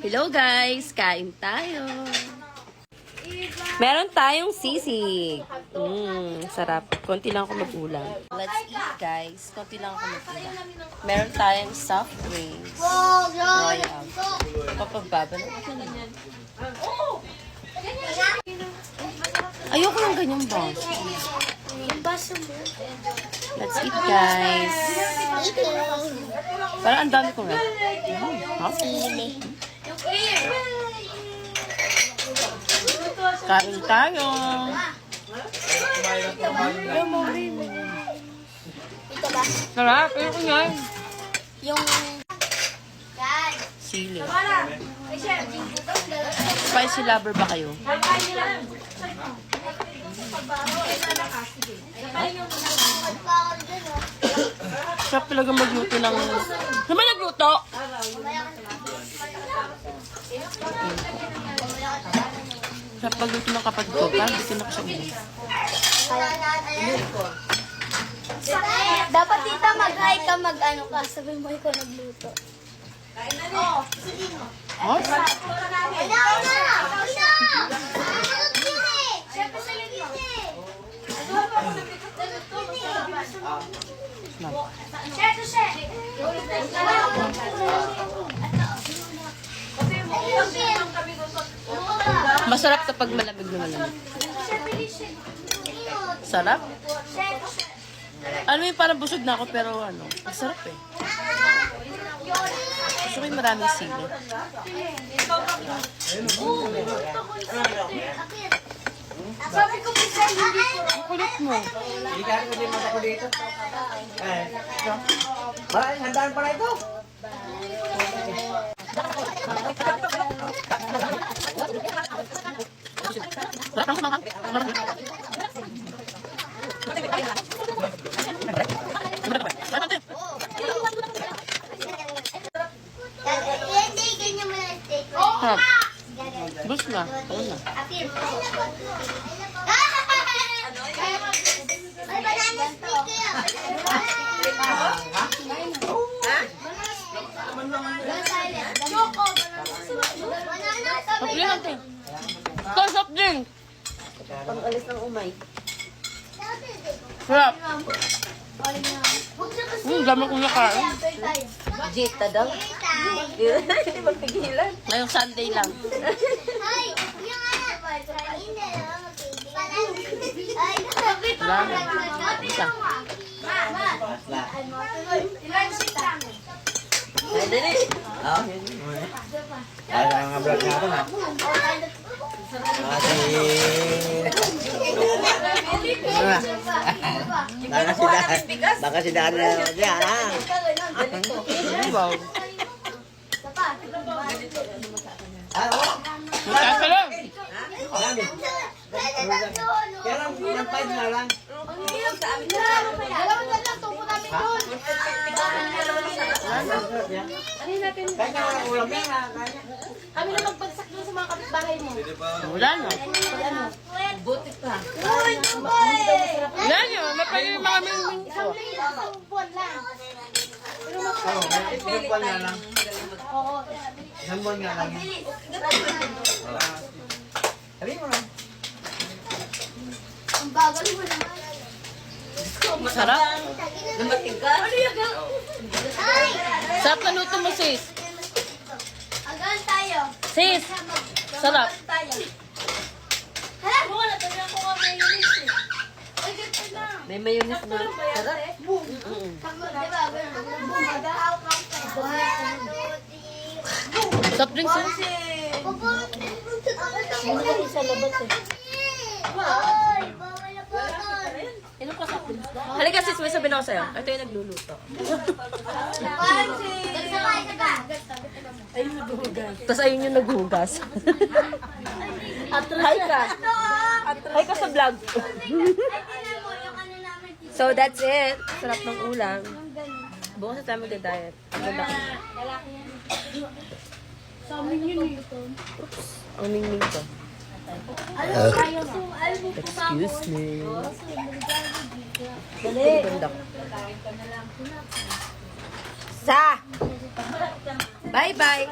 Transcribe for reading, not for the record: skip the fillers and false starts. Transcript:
Hello guys! Kain tayo! Meron tayong sisig. Sarap. Konti lang ako mag-ulam. Let's eat guys. Konti lang ako mag-ulam. Meron tayong soft drinks. Royal. Papagbaba na. Ayoko ng ganyang boss. Let's eat guys. Parang ang dami ko nga. Kain tayo. Sarap. Ayoko nga. Yung Sili. Spicy lover ba kayo? Sarap talaga magluto ng... Naman nagluto? Sarap magluto ng kapatid ko. Parang dito na ko siya ulit. dapat tita mag-hi ka, mag-ano ka. Sabi mo ikaw nagluto. Oh? Masarap kapag malamig na malamig. Sarap? Ano yung parang busog na ako pero ano, masarap eh. Gusto ko yung maraming sili. Sabi ko po sa hindi ko. Ang kulit mo. Hindi ka rin mata ko dito. Maraming handaan pala ito. Sarap ng kumangkang. Hindi, ganyan mo na steak. Sarap. Bus na. Ano na. Apir. Ay, banana steak Choco. Soft drink natin. Ito, soft drink. Pang-alis ng umay. Sarap. Dami kong nakain. Jita daw. Hindi magpigilan. Ngayong Sunday lang. Ay, yung anak. Hindi Wala na. Isa. Ay, dali. Ay, mga vlog nga ito na. Baka si Dan na naman siya, ha? Wow. Ano? Magkasa lang. Marami. Kaya lang, pinapayad na lang. Kaya nga, ulam yan, ha? Kami na magbagsak doon sa mga kapitbahay mo. Wala na. Buti pa. Wala na. Mapagay yung mga ming. Isang buwan lang. Oo, isang buwan nga lang. Oo. Isang buwan nga lang yan. Sabihin mo lang. Ang bagal mo naman. Sarap. Dumating ka? Ay! Sarap na luto mo, sis. Agaan tayo. Sis. Sarap. Tayo. Hala! Wala tayo ako nga mayonnaise eh. Ay, ganda na. May mayonnaise na. Sarap. Diba? Mag-ahawak lang tayo. Soft drinks, sis. Sa labas eh. Ay, bawal na po ito. Halika, sis. May sabihin ako sa'yo. Ito yung nagluluto. Tapos ayun yung naghugas. Hi ka. Hi ka sa vlog. So, that's it. Sarap ng ulam. Bukas na tayo mag-diet. Ang ganda ko. Ang mingming ko. Excuse me. Dali. Ganda ko. Sa! Bye-bye!